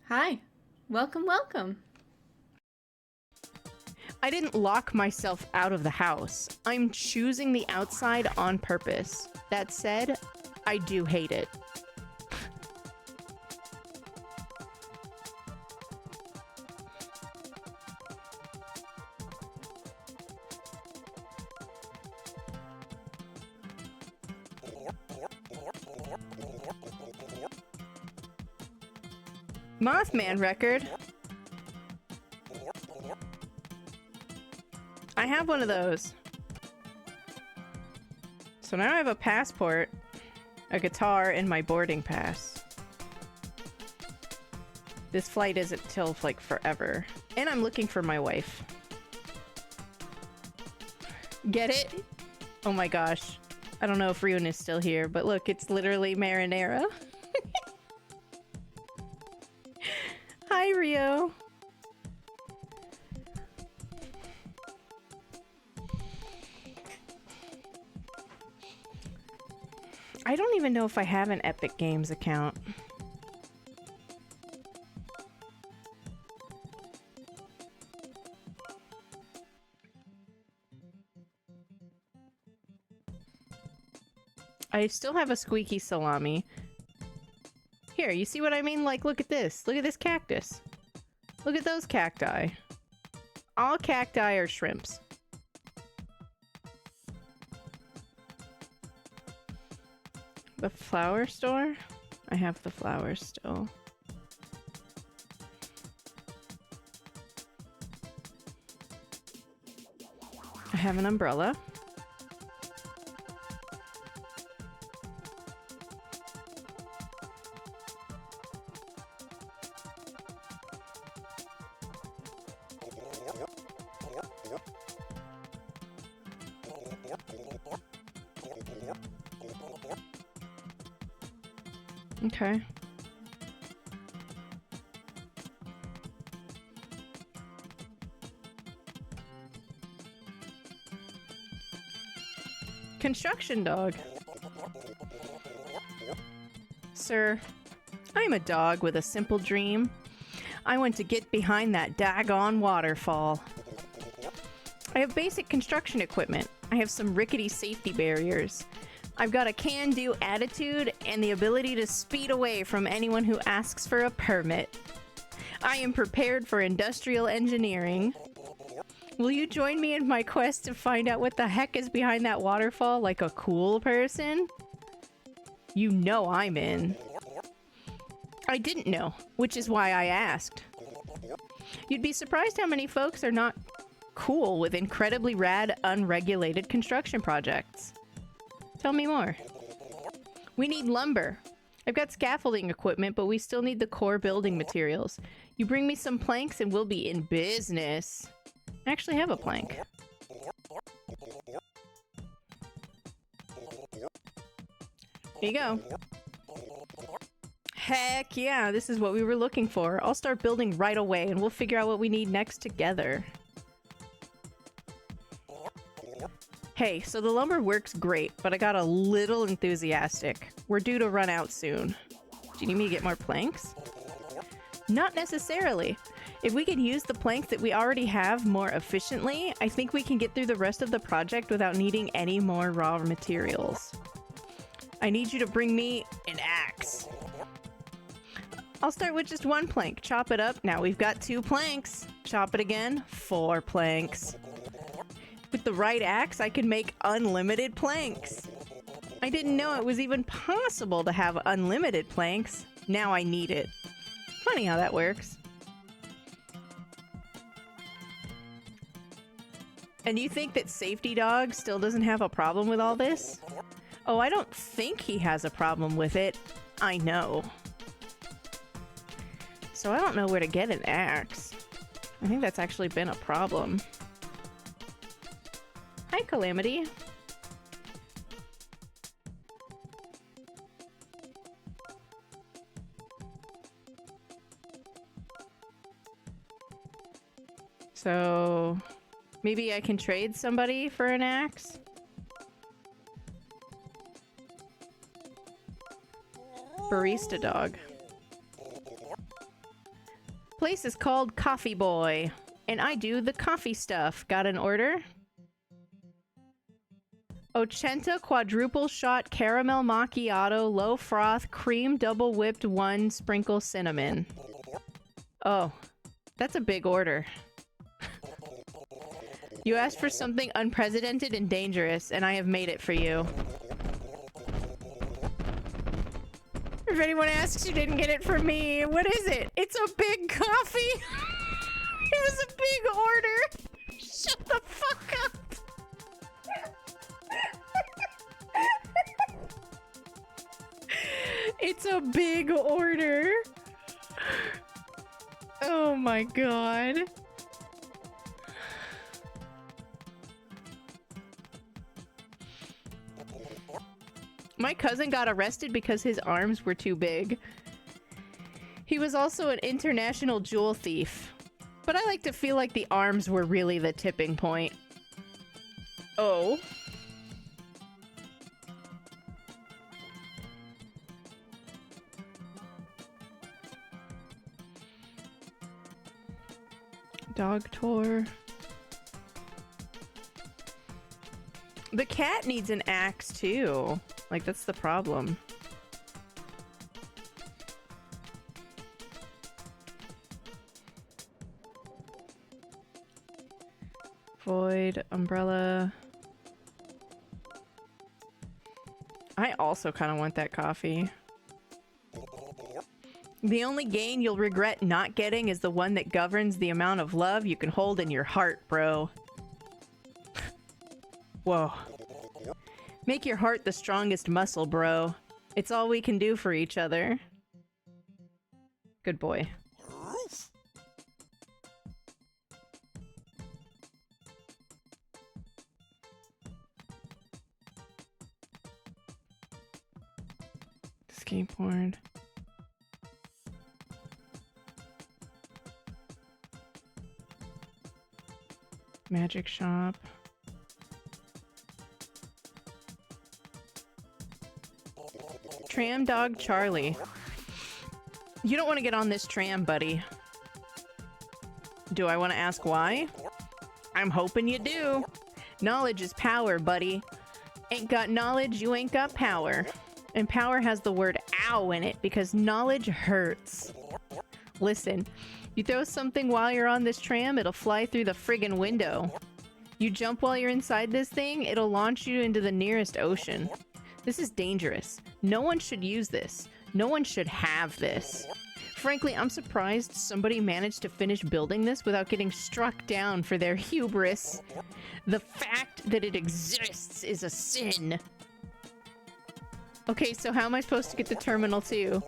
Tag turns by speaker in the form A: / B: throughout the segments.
A: Hi. Welcome, welcome.
B: I didn't lock myself out of the house. I'm choosing the outside on purpose. That said, I do hate it. Mothman record. I have one of those. So now I have a passport, a guitar, and my boarding pass. This flight isn't till like forever. And I'm looking for my wife. Get it? Oh my gosh. I don't know if Ryun is still here, but look, it's literally marinara. Hi, Rio. I don't even know if I have an Epic Games account. I still have a squeaky salami. Here, you see what I mean? Like, look at this. Look at this cactus. Look at those cacti. All cacti are shrimps. The flower store? I have the flowers still. I have an umbrella. Okay. Construction dog. Sir, I'm a dog with a simple dream. I want to get behind that daggone waterfall. I have basic construction equipment. I have some rickety safety barriers. I've got a can-do attitude and the ability to speed away from anyone who asks for a permit. I am prepared for industrial engineering. Will you join me in my quest to find out what the heck is behind that waterfall like a cool person? You know I'm in. I didn't know, which is why I asked. You'd be surprised how many folks are not cool with incredibly rad, unregulated construction projects. Tell me more. We need lumber. I've got scaffolding equipment, but we still need the core building materials. You bring me some planks and we'll be in business. I actually have a plank. Here you go. Heck yeah, this is what we were looking for. I'll start building right away and we'll figure out what we need next together. Hey, so the lumber works great, but I got a little enthusiastic. We're due to run out soon. Do you need me to get more planks? Not necessarily. If we can use the planks that we already have more efficiently, I think we can get through the rest of the project without needing any more raw materials. I need you to bring me an axe. I'll start with just one plank. Chop it up. Now we've got 2 planks. Chop it again. 4 planks. With the right axe, I can make unlimited planks. I didn't know it was even possible to have unlimited planks. Now I need it. Funny how that works. And you think that Safety Dog still doesn't have a problem with all this? Oh, I don't think he has a problem with it. I know. So I don't know where to get an axe. I think that's actually been a problem. Hi, Calamity. So maybe I can trade somebody for an axe? Barista dog. place is called Coffee Boy, and I do the coffee stuff. Got an order? Ochenta quadruple shot caramel macchiato, low froth, cream double whipped 1 sprinkle cinnamon. Oh, that's a big order. You asked for something unprecedented and dangerous, and I have made it for you. If anyone asks, you didn't get it from me. What is it? It's a big coffee. It was a big order. Shut the fuck up. It's a big order. Oh my god. My cousin got arrested because his arms were too big. He was also an international jewel thief. But I like to feel like the arms were really the tipping point. Oh. Dog tour. The cat needs an axe too. Like, that's the problem. Void, umbrella. I also kind of want that coffee. The only gain you'll regret not getting is the one that governs the amount of love you can hold in your heart, bro. Whoa. Make your heart the strongest muscle, bro. It's all we can do for each other. Good boy. Skateboard. Magic shop. Tram dog Charlie. You don't want to get on this tram, buddy. Do I want to ask why? I'm hoping you do. Knowledge is power, buddy. Ain't got knowledge, you ain't got power. And power has the word ow in it because knowledge hurts. Listen, you throw something while you're on this tram, it'll fly through the friggin' window. You jump while you're inside this thing, it'll launch you into the nearest ocean. This is dangerous. No one should use this. No one should have this. Frankly, I'm surprised somebody managed to finish building this without getting struck down for their hubris. The fact that it exists is a sin. Okay, so how am I supposed to get to Terminal 2?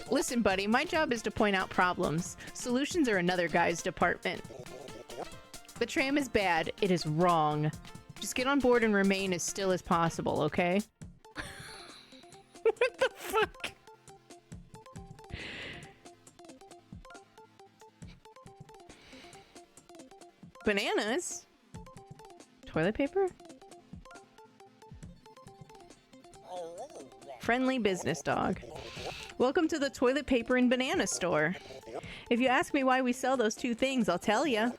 B: Listen, buddy, my job is to point out problems. Solutions are another guy's department. The tram is bad. It is wrong. Just get on board and remain as still as possible, okay? What the fuck? Bananas? Toilet paper? Friendly business dog. Welcome to the toilet paper and banana store. If you ask me why we sell those two things, I'll tell you.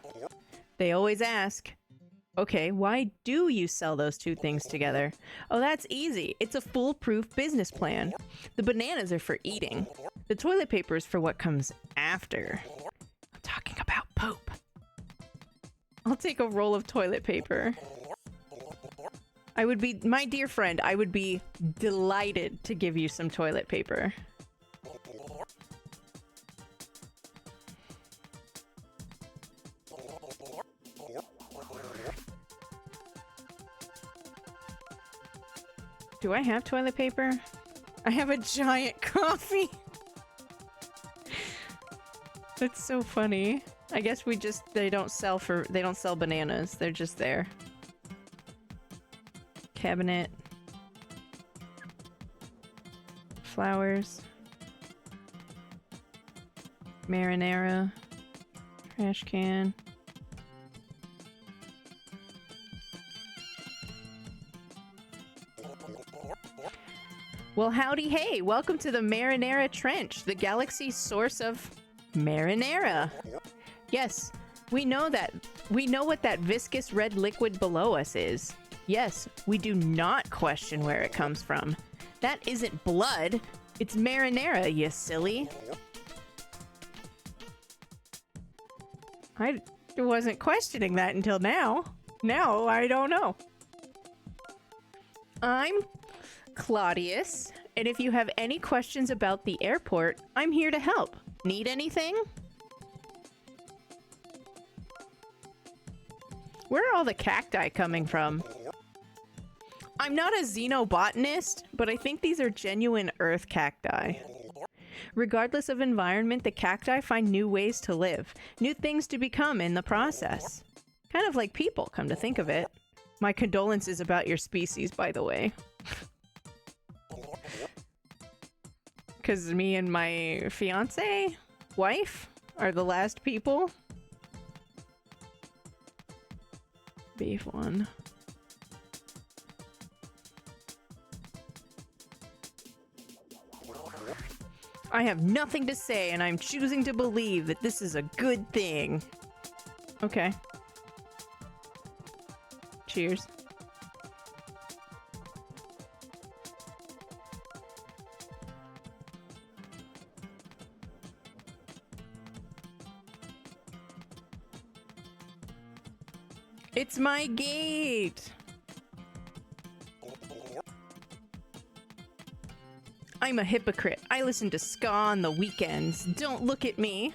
B: They always ask. Okay, why do you sell those two things together? Oh, that's easy. It's a foolproof business plan. The bananas are for eating. The toilet paper is for what comes after. I'm talking about poop. I'll take a roll of toilet paper. I would be, my dear friend, I would be delighted to give you some toilet paper. Do I have toilet paper? I have a giant coffee. That's so funny. I guess we just, they don't sell bananas. They're just there. Cabinet. Flowers. Marinara. Trash can. Well, howdy hey! Welcome to the Marinara Trench, the galaxy's source of Marinara. Yes, we know that. We know what that viscous red liquid below us is. Yes, we do not question where it comes from. That isn't blood. It's marinara, you silly. I wasn't questioning that until now. Now I don't know. I'm Claudius, and if you have any questions about the airport, I'm here to help. Need anything? Where are all the cacti coming from? I'm not a xenobotanist, but I think these are genuine earth cacti. Regardless of environment, the cacti find new ways to live, new things to become in the process. Kind of like people, come to think of it. My condolences about your species, by the way. Because me and my fiance, wife, are the last people. Beef one. I have nothing to say, and I'm choosing to believe that this is a good thing. Okay. Cheers. It's my gate! I'm a hypocrite. I listen to ska on the weekends. Don't look at me.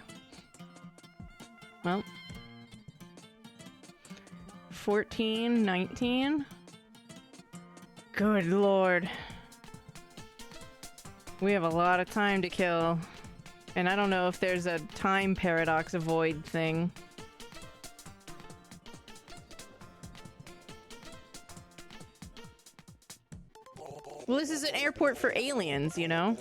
B: Well. 14, 19. Good lord. We have a lot of time to kill. And I don't know if there's a time paradox avoid thing. Well, this is an airport for aliens, you know?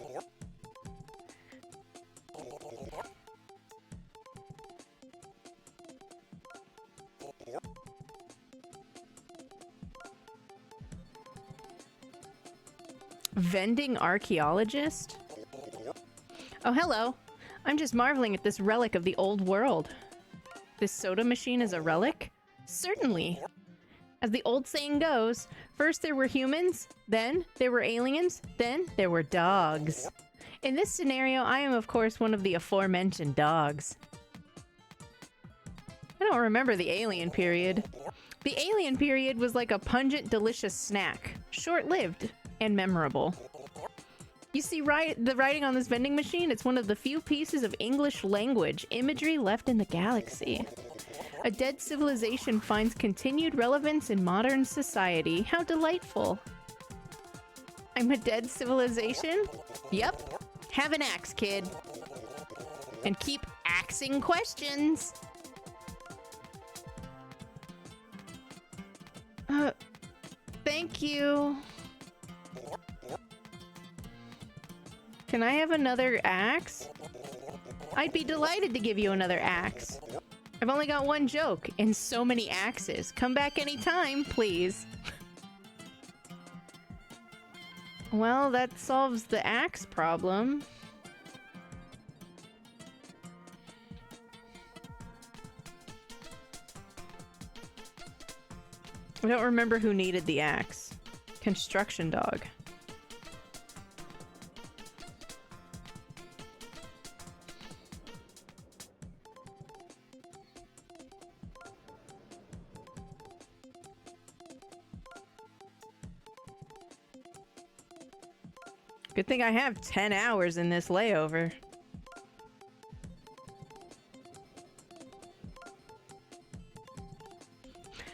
B: Vending archaeologist? Oh, hello. I'm just marveling at this relic of the old world. This soda machine is a relic? Certainly. As the old saying goes, first there were humans, then there were aliens, then there were dogs. In this scenario, I am of course one of the aforementioned dogs. I don't remember the alien period. The alien period was like a pungent, delicious snack. Short-lived and memorable. You see the writing on this vending machine? It's one of the few pieces of English language imagery left in the galaxy. A dead civilization finds continued relevance in modern society. How delightful. I'm a dead civilization? Yep. Have an axe, kid. And keep axing questions. Thank you. Can I have another axe? I'd be delighted to give you another axe. I've only got one joke and so many axes. Come back anytime, please. Well, that solves the axe problem. I don't remember who needed the axe. Construction dog. Good thing I have 10 hours in this layover.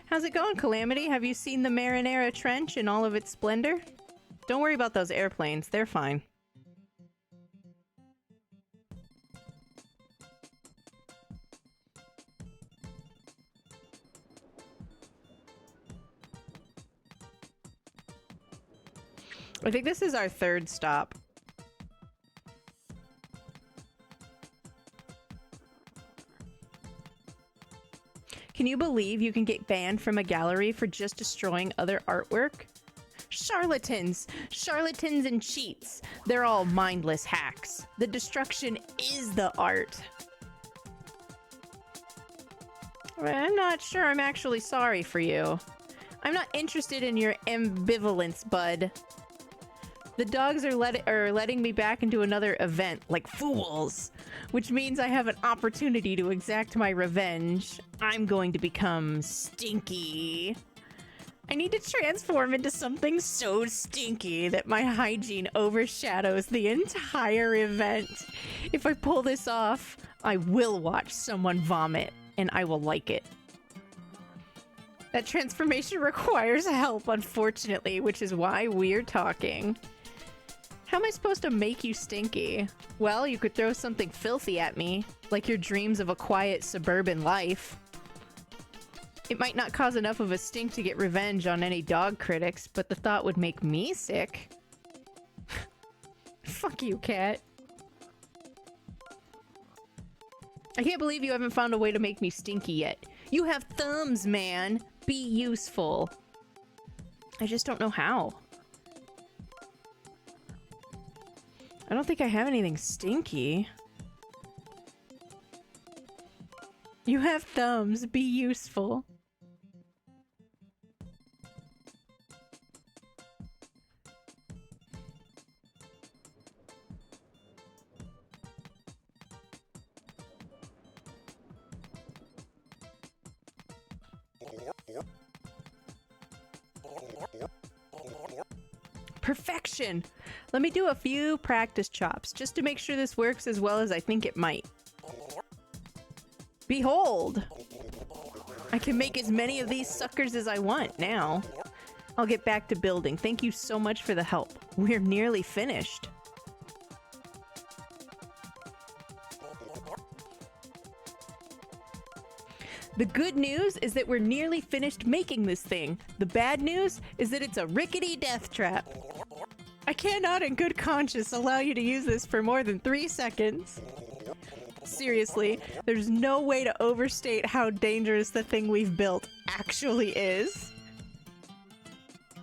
B: How's it going, Calamity? Have you seen the Marinara Trench in all of its splendor? Don't worry about those airplanes. They're fine. I think this is our third stop. Can you believe you can get banned from a gallery for just destroying other artwork? Charlatans! Charlatans and cheats! They're all mindless hacks. The destruction is the art. I'm not sure I'm actually sorry for you. I'm not interested in your ambivalence, bud. The dogs are letting me back into another event, like fools, which means I have an opportunity to exact my revenge. I'm going to become stinky. I need to transform into something so stinky that my hygiene overshadows the entire event. If I pull this off, I will watch someone vomit, and I will like it. That transformation requires help, unfortunately, which is why we're talking. How am I supposed to make you stinky? Well, you could throw something filthy at me, like your dreams of a quiet suburban life. It might not cause enough of a stink to get revenge on any dog critics, but the thought would make me sick. Fuck you, cat. I can't believe you haven't found a way to make me stinky yet. You have thumbs, man. Be useful. I just don't know how. I don't think I have anything stinky. You have thumbs. Be useful. Perfection! Let me do a few practice chops, just to make sure this works as well as I think it might. Behold! I can make as many of these suckers as I want now. I'll get back to building. Thank you so much for the help. We're nearly finished. The good news is that we're nearly finished making this thing. The bad news is that it's a rickety death trap. I cannot in good conscience allow you to use this for more than 3 seconds. Seriously, there's no way to overstate how dangerous the thing we've built actually is.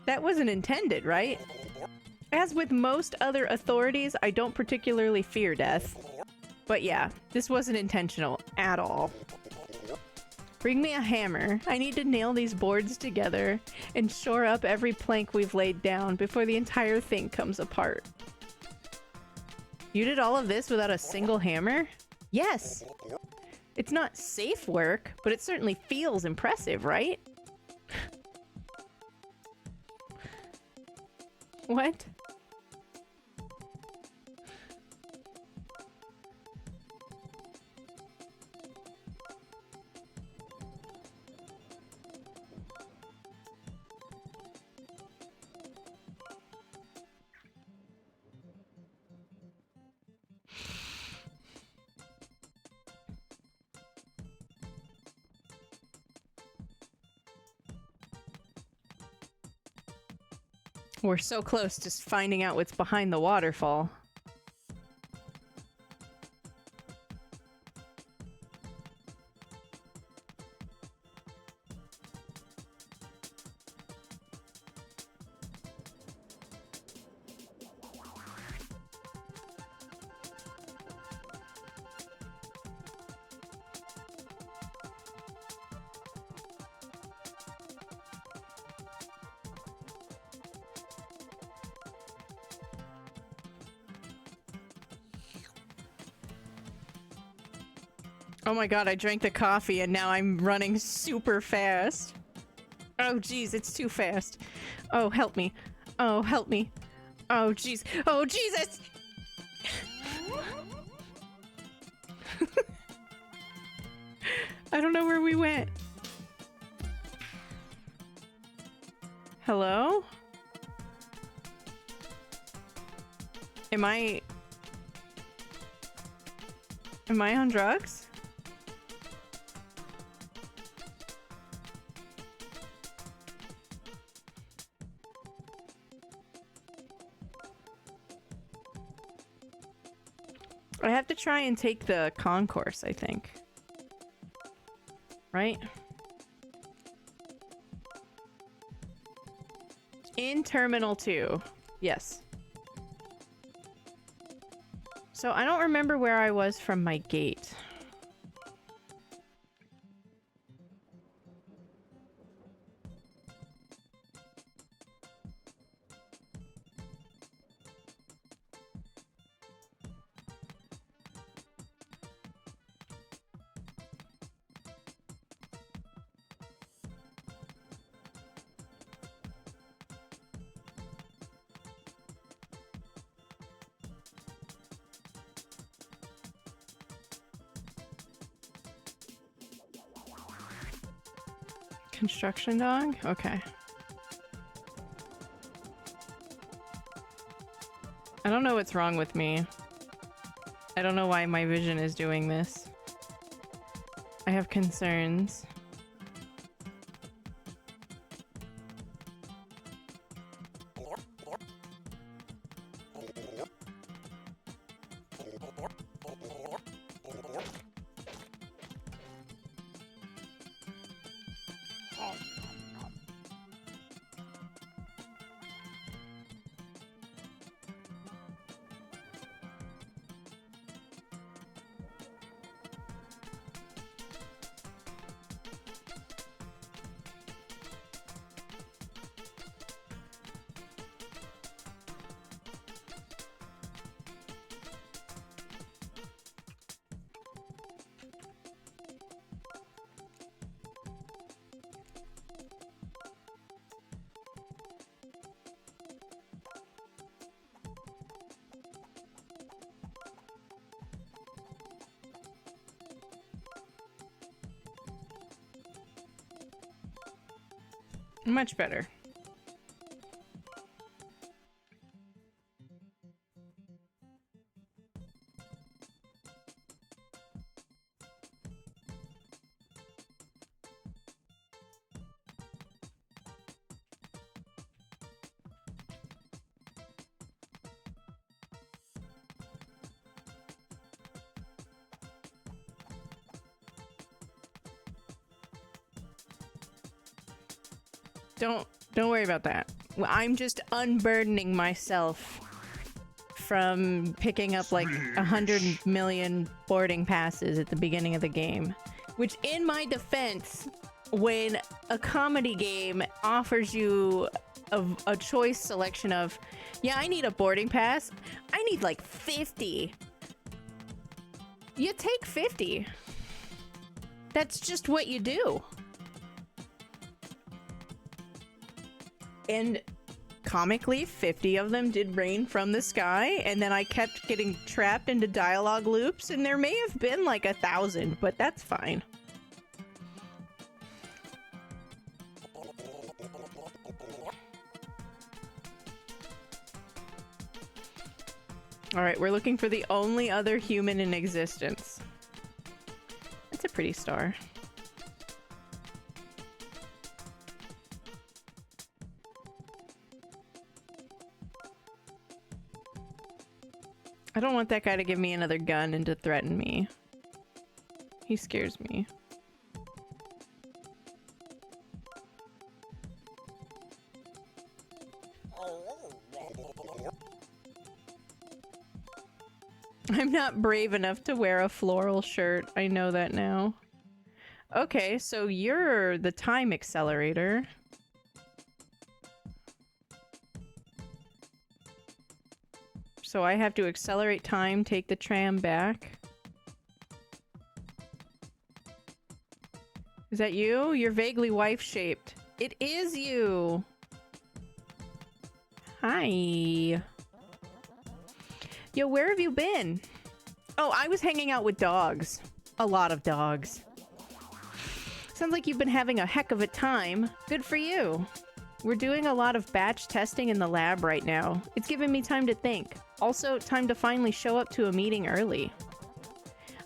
B: That wasn't intended, right? As with most other authorities, I don't particularly fear death. But yeah, this wasn't intentional at all. Bring me a hammer. I need to nail these boards together and shore up every plank we've laid down before the entire thing comes apart. You did all of this without a single hammer? Yes! It's not safe work, but it certainly feels impressive, right? What? We're so close to finding out what's behind the waterfall. Oh my god, I drank the coffee and now I'm running super fast. Oh jeez, it's too fast. Oh, help me. Oh, help me. Oh jeez. Oh Jesus! I don't know where we went. Hello? Am I on drugs? I have to try and take the concourse, I think. Right? In Terminal 2. Yes. So I don't remember where I was from my gate. Construction dog? Okay. I don't know what's wrong with me. I don't know why my vision is doing this. I have concerns. Much better. Don't worry about that. I'm just unburdening myself from picking up like 100 million boarding passes at the beginning of the game. Which, in my defense, when a comedy game offers you a choice selection of, yeah, I need a boarding pass, I need like 50. You take 50. That's just what you do. And comically, 50 of them did rain from the sky, and then I kept getting trapped into dialogue loops, and there may have been like 1,000, but that's fine. Alright, we're looking for the only other human in existence. That's a pretty star. I don't want that guy to give me another gun and to threaten me. He scares me. I'm not brave enough to wear a floral shirt. I know that now. Okay, so you're the time accelerator. So I have to accelerate time, take the tram back. Is that you? You're vaguely wife-shaped. It is you! Hi. Yo, where have you been? Oh, I was hanging out with dogs. A lot of dogs. Sounds like you've been having a heck of a time. Good for you. We're doing a lot of batch testing in the lab right now. It's giving me time to think. Also, time to finally show up to a meeting early.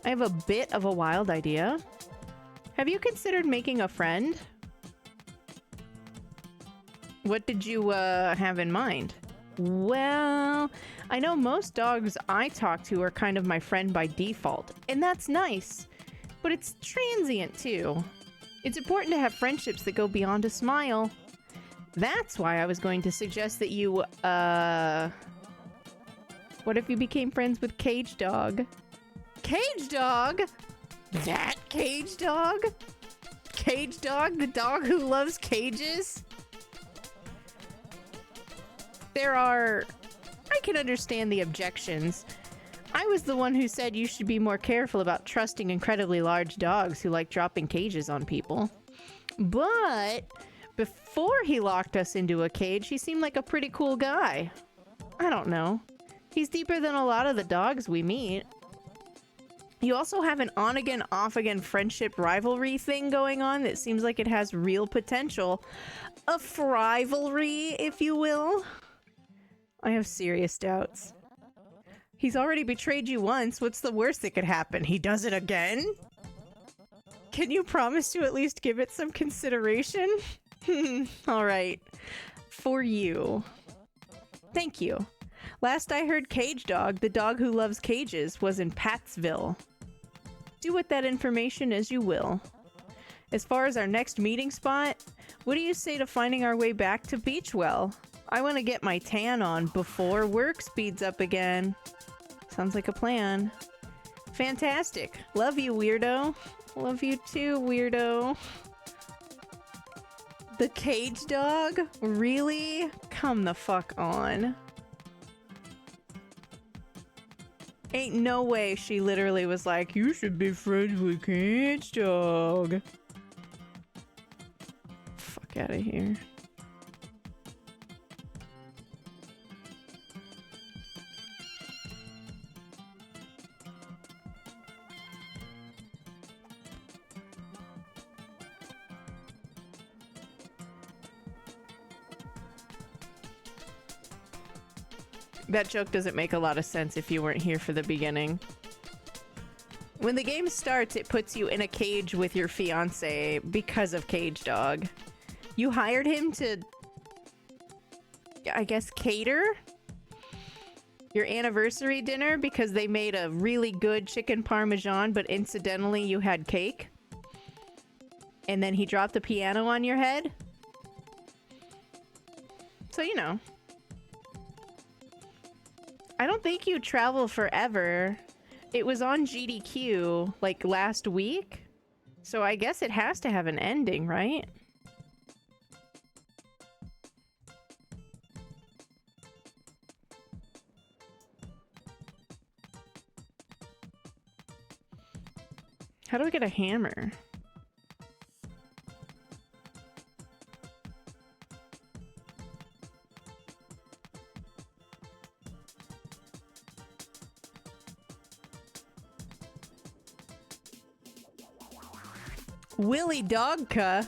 B: I have a bit of a wild idea. Have you considered making a friend? What did you have in mind? Well, I know most dogs I talk to are kind of my friend by default, and that's nice, but it's transient too. It's important to have friendships that go beyond a smile. That's why I was going to suggest that you, what if you became friends with Cage Dog? Cage Dog? That Cage Dog? Cage Dog, the dog who loves cages? I can understand the objections. I was the one who said you should be more careful about trusting incredibly large dogs who like dropping cages on people. But before he locked us into a cage, he seemed like a pretty cool guy. I don't know. He's deeper than a lot of the dogs we meet. You also have an on-again, off-again friendship rivalry thing going on that seems like it has real potential. A frivalry, if you will. I have serious doubts. He's already betrayed you once. What's the worst that could happen? He does it again? Can you promise to at least give it some consideration? Alright. For you. Thank you. Last I heard, Cage Dog, the dog who loves cages, was in Pattsville. Do with that information as you will. As far as our next meeting spot, what do you say to finding our way back to Beachwell? I want to get my tan on before work speeds up again. Sounds like a plan. Fantastic. Love you, weirdo. Love you too, weirdo. The cage dog? Really? Come the fuck on. Ain't no way she literally was like, you should be friends with Cage Dog. Fuck out of here. That joke doesn't make a lot of sense if you weren't here for the beginning. When the game starts, it puts you in a cage with your fiance because of Cage Dog. You hired him to, I guess, cater your anniversary dinner because they made a really good chicken parmesan, but incidentally you had cake. And then he dropped the piano on your head. So, you know. I don't think you travel forever. It was on GDQ, like, last week. So I guess it has to have an ending, right? How do I get a hammer? Willy Dogka?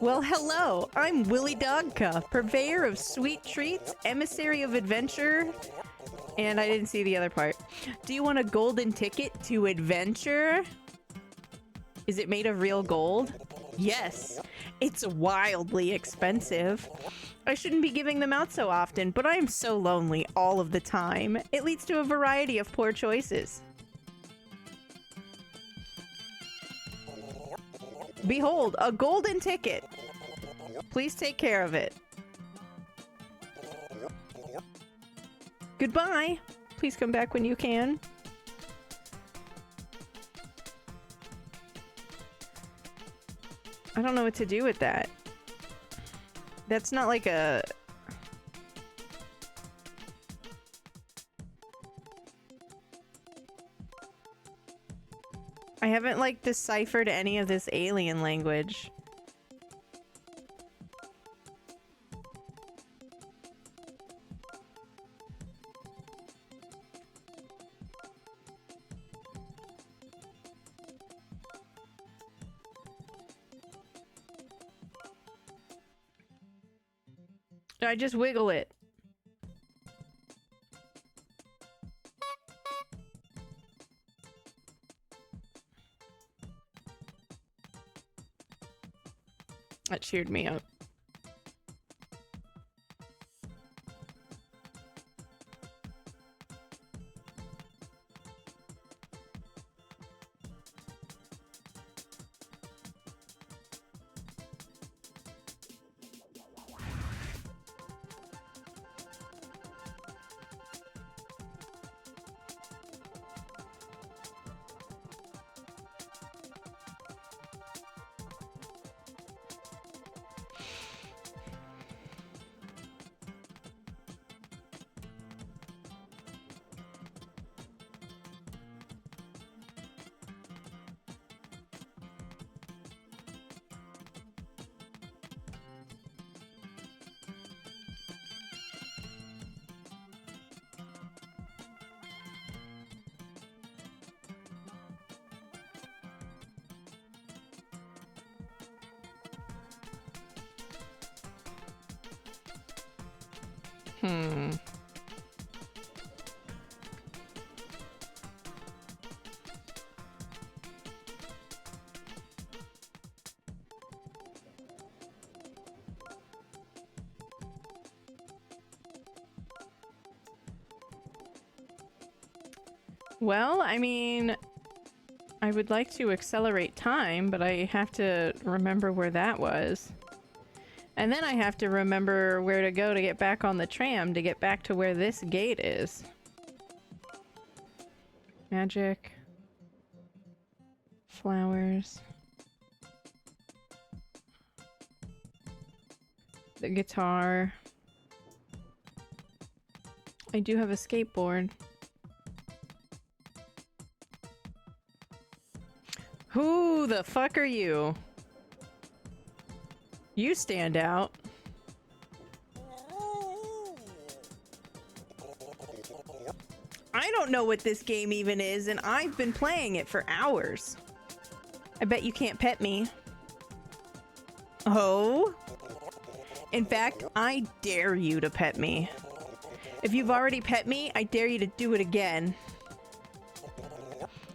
B: Well, hello. I'm Willy Dogka, purveyor of sweet treats, emissary of adventure, and I didn't see the other part. Do you want a golden ticket to adventure? Is it made of real gold? Yes. It's wildly expensive. I shouldn't be giving them out so often, but I am so lonely all of the time. It leads to a variety of poor choices. Behold, a golden ticket. Please take care of it. Goodbye. Please come back when you can. I don't know what to do with that. That's not like a... I haven't, like, deciphered any of this alien language. I just wiggle it. That cheered me up. Hmm. Well, I mean, I would like to accelerate time, but I have to remember where that was. And then I have to remember where to go to get back on the tram to get back to where this gate is. Magic. Flowers. The guitar. I do have a skateboard. Who the fuck are you? You stand out. I don't know what this game even is, and I've been playing it for hours. I bet you can't pet me. Oh? In fact, I dare you to pet me. If you've already pet me, I dare you to do it again.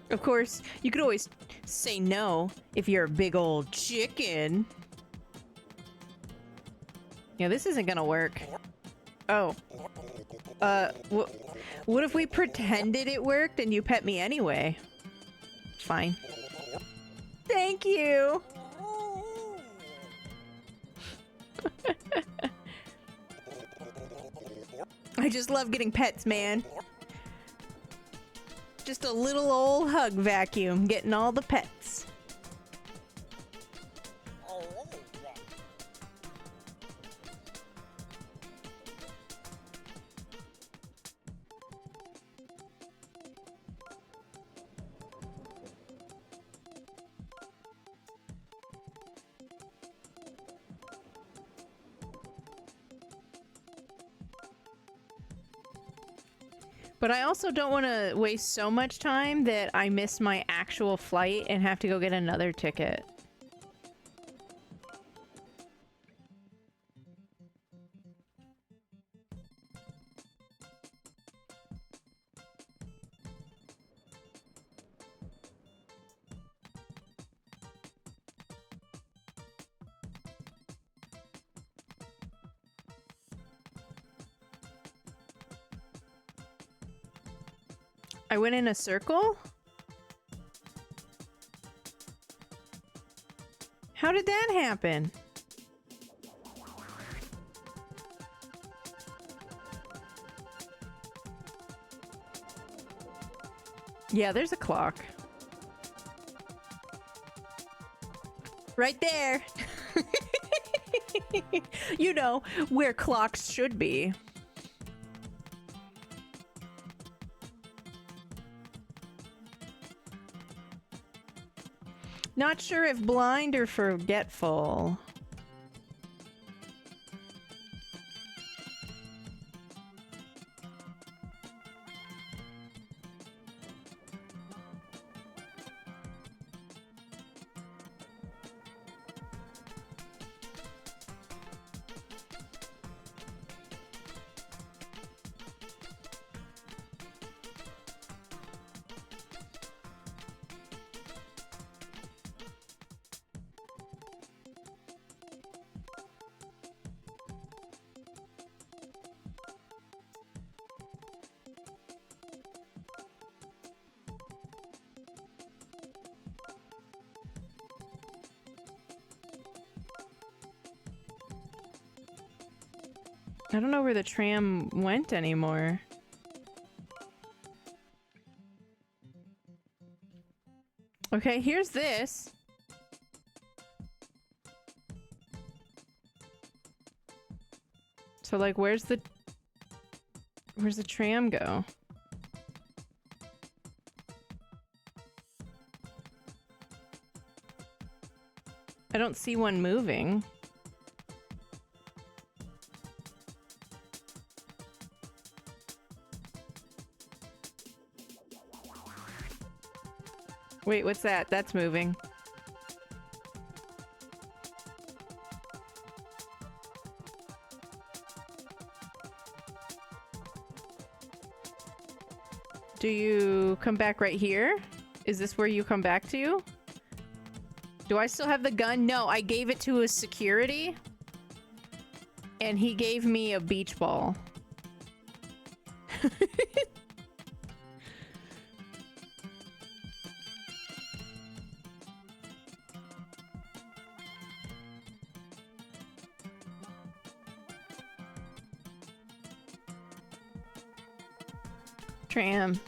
B: Of course, you could always say no if you're a big old chicken. Yeah, this isn't gonna work. Oh. What if we pretended it worked and you pet me anyway? Fine. Thank you! I just love getting pets, man. Just a little old hug vacuum, getting all the pets. But I also don't want to waste so much time that I miss my actual flight and have to go get another ticket. I went in a circle? How did that happen? Yeah, there's a clock. Right there! You know, where clocks should be. Not sure if blind or forgetful. I don't know where the tram went anymore. Okay, here's this. So, like, where's the tram go? I don't see one moving. Wait, what's that? That's moving. Do you come back right here? Is this where you come back to? Do I still have the gun? No, I gave it to his security. And he gave me a beach ball. Tram.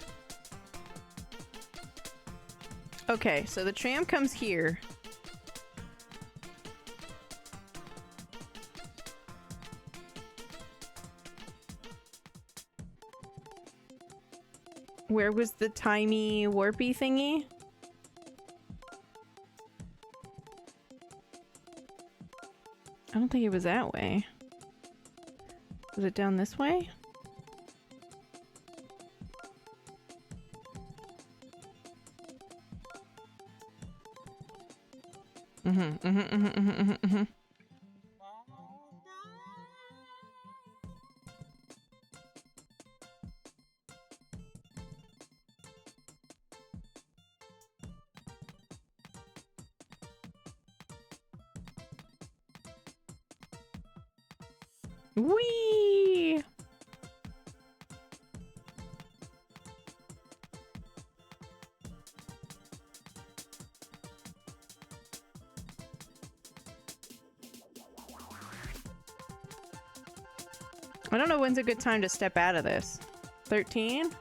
B: Okay, so the tram comes here. Where was the tiny warpy thingy? I don't think it was that way. Was it down this way? Whee! I don't know when's a good time to step out of this. 13? And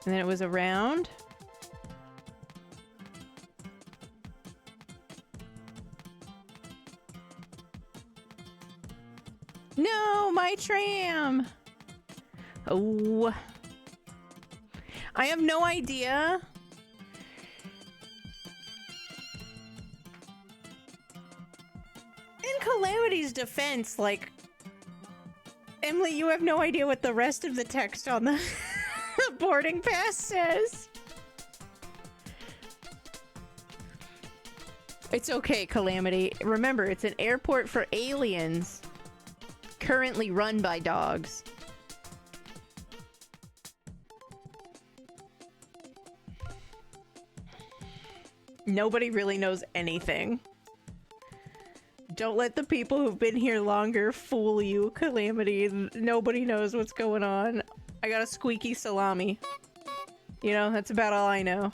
B: then it was around. No, my tram! Oh. I have no idea. In Calamity's defense, like... Emily, you have no idea what the rest of the text on the boarding pass says. It's okay, Calamity. Remember, it's an airport for aliens. Currently run by dogs. Nobody really knows anything. Don't let the people who've been here longer fool you, Calamity. Nobody knows what's going on. I got a squeaky salami. You know, that's about all I know.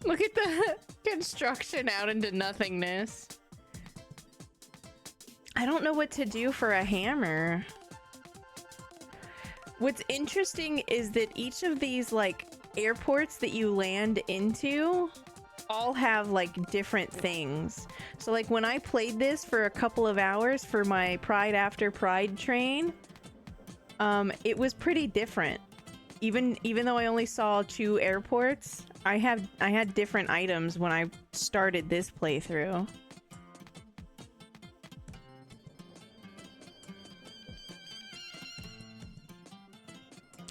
B: Look at the construction out into nothingness. I don't know what to do for a hammer. What's interesting is that each of these, like, airports that you land into all have, like, different things. So, like, when I played this for a couple of hours for my Pride After Pride train, it was pretty different. Even though I only saw 2 airports, I had different items when I started this playthrough.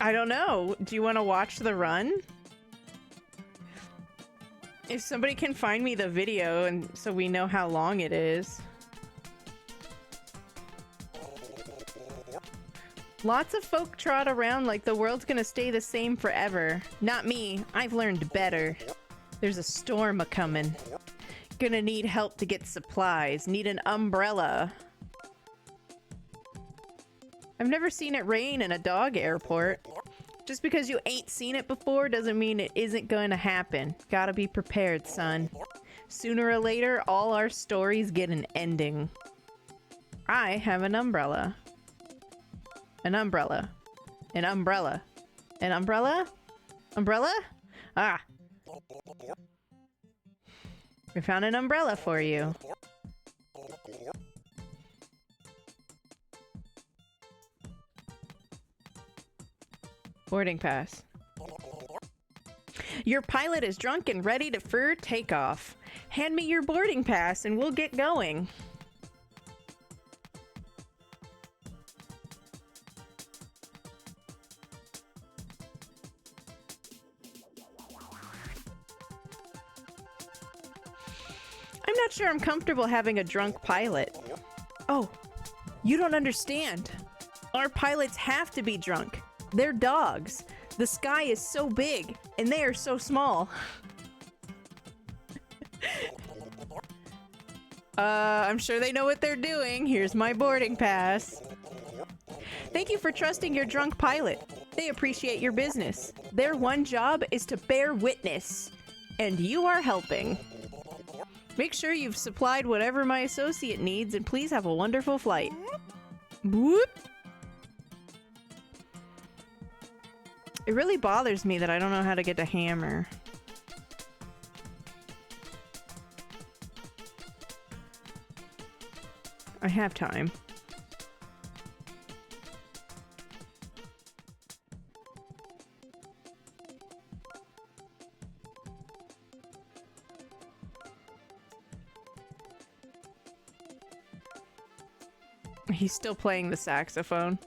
B: I don't know. Do you want to watch the run? If somebody can find me the video and so we know how long it is. Lots of folk trot around like the world's gonna stay the same forever. Not me. I've learned better. There's a storm a-comin'. Gonna need help to get supplies. Need an umbrella. I've never seen it rain in a dog airport. Just because you ain't seen it before doesn't mean it isn't gonna happen. Gotta be prepared, son. Sooner or later, all our stories get an ending. I have an umbrella. An umbrella. An umbrella. An umbrella? Umbrella? Ah. We found an umbrella for you. Boarding pass. Your pilot is drunk and ready for takeoff. Hand me your boarding pass and we'll get going. I'm not sure I'm comfortable having a drunk pilot. Oh, you don't understand. Our pilots have to be drunk. They're dogs. The sky is so big, and they are so small. I'm sure they know what they're doing. Here's my boarding pass. Thank you for trusting your drunk pilot. They appreciate your business. Their one job is to bear witness, and you are helping. Make sure you've supplied whatever my associate needs, and please have a wonderful flight. Whoop! It really bothers me that I don't know how to get to hammer. I have time. He's still playing the saxophone.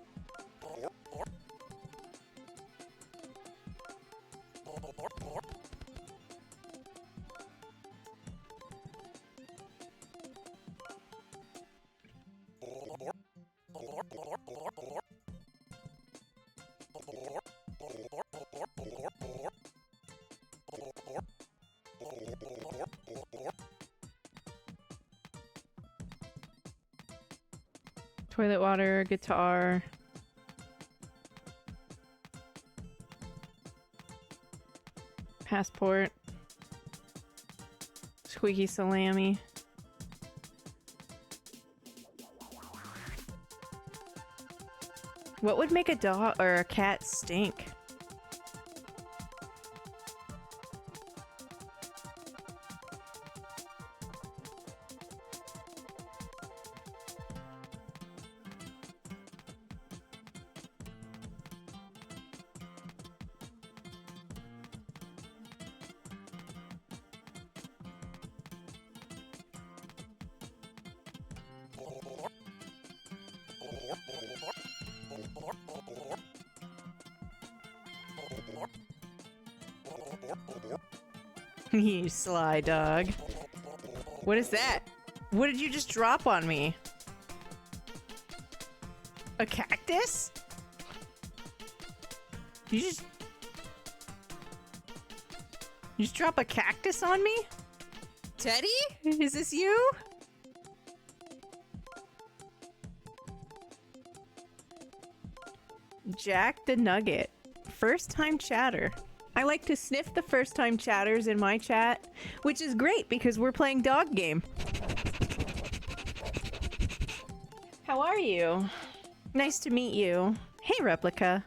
B: Toilet water, guitar. Passport. Squeaky salami. What would make a dog or a cat stink? You sly dog. What is that? What did you just drop on me? A cactus? You just drop a cactus on me? Teddy? Is this you? Jack the Nugget. First time chatter. I like to sniff the first time chatters in my chat, which is great because we're playing dog game. How are you? Nice to meet you. Hey, Replica.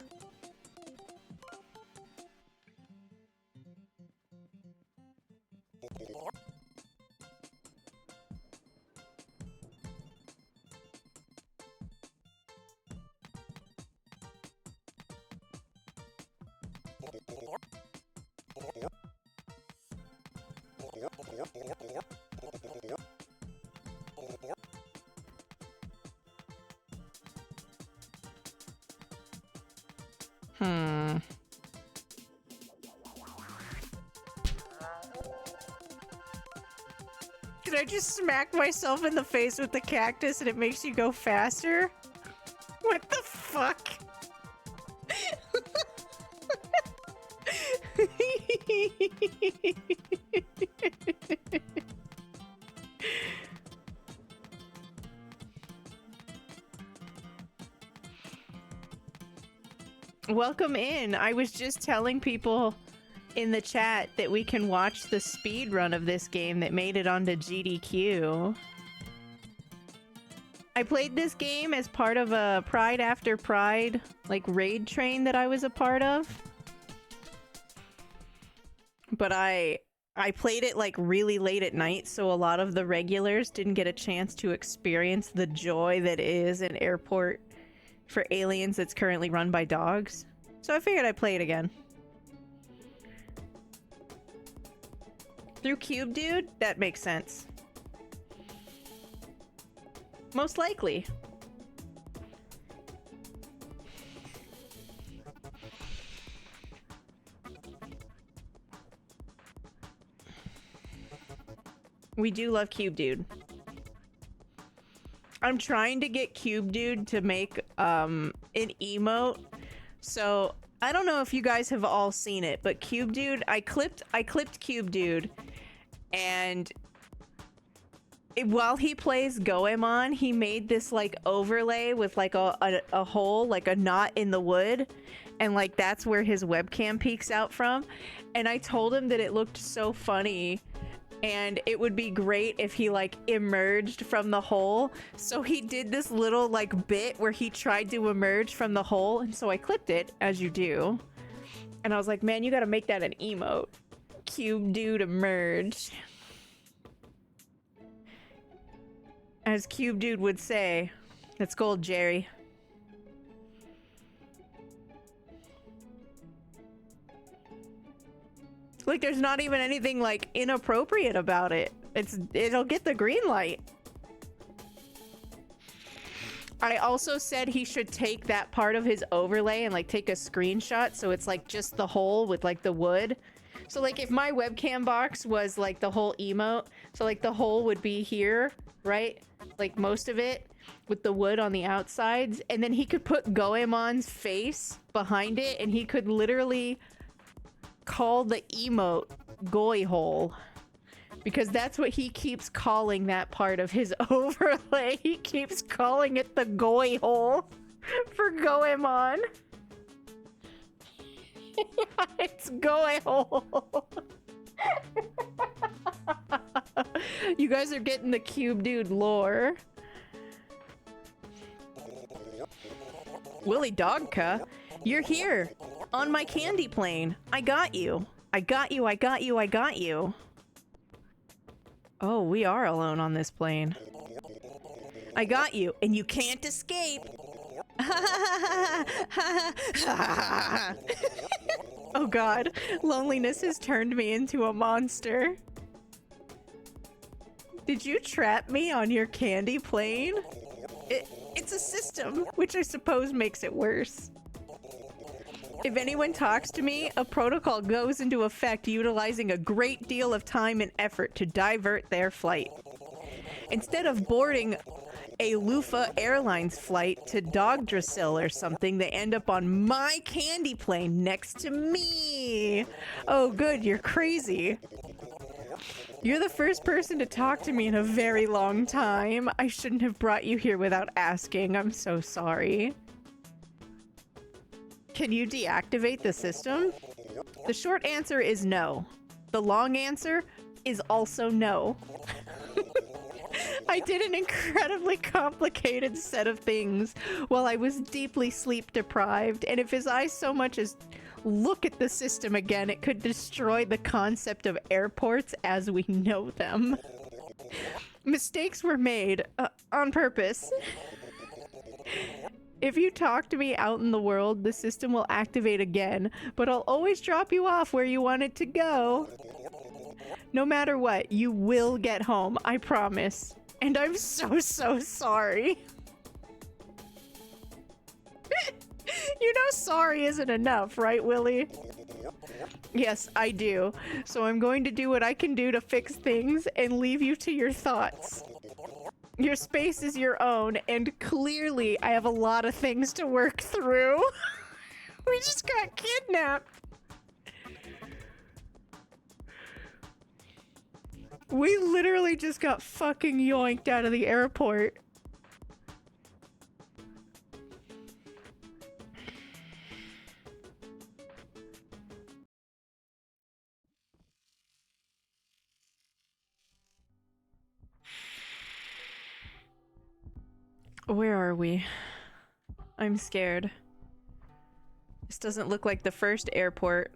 B: Did I just smack myself in the face with the cactus and it makes you go faster? What the fuck? Welcome in. I was just telling people in the chat that we can watch the speed run of this game that made it onto GDQ. I played this game as part of a Pride After Pride, like, raid train that I was a part of. But I played it, like, really late at night, so a lot of the regulars didn't get a chance to experience the joy that is an airport for aliens that's currently run by dogs. So I figured I'd play it again. Through Cube Dude? That makes sense. Most likely. We do love Cube Dude. I'm trying to get Cube Dude to make an emote. So I don't know if you guys have all seen it, but Cube Dude, I clipped Cube Dude, and while he plays Goemon, he made this like overlay with like a hole, like a knot in the wood, and like that's where his webcam peeks out from. And I told him that it looked so funny and it would be great if he like emerged from the hole. So he did this little like bit where he tried to emerge from the hole, and so I clipped it, as you do. And I was like, man, you gotta make that an emote. Cube Dude emerge. As Cube Dude would say, "That's gold, Jerry." Like, there's not even anything like inappropriate about it. It'll get the green light. I also said he should take that part of his overlay and like take a screenshot so it's like just the hole with like the wood. So like if my webcam box was like the whole emote, so like the hole would be here, right? Like most of it with the wood on the outsides, and then he could put Goemon's face behind it, and he could literally call the emote Goy Hole, because that's what he keeps calling that part of his overlay. He keeps calling it the Goy Hole for Goemon. It's Goy Hole. You guys are getting the Cube Dude lore. Willy Dogka, you're here on my candy plane. I got you. I got you. I got you. I got you. Oh, we are alone on this plane. I got you, and you can't escape. Oh god, loneliness has turned me into a monster. Did you trap me on your candy plane? It's a system, which I suppose makes it worse. If anyone talks to me, a protocol goes into effect utilizing a great deal of time and effort to divert their flight. Instead of boarding a Lufa Airlines flight to Dogdrasil or something, they end up on my candy plane next to me. Oh good, you're crazy. You're the first person to talk to me in a very long time. I shouldn't have brought you here without asking. I'm so sorry. Can you deactivate the system? The short answer is no. The long answer is also no. I did an incredibly complicated set of things while I was deeply sleep deprived, and if his eyes so much as look at the system again, it could destroy the concept of airports as we know them. Mistakes were made on purpose. If you talk to me out in the world, the system will activate again, but I'll always drop you off where you want it to go. No matter what, you will get home, I promise. And I'm so sorry. You know sorry isn't enough, right, Willy? Yes, I do. So I'm going to do what I can do to fix things and leave you to your thoughts. Your space is your own, and clearly I have a lot of things to work through. We just got kidnapped. We literally just got fucking yoinked out of the airport. Where are we? I'm scared. This doesn't look like the first airport.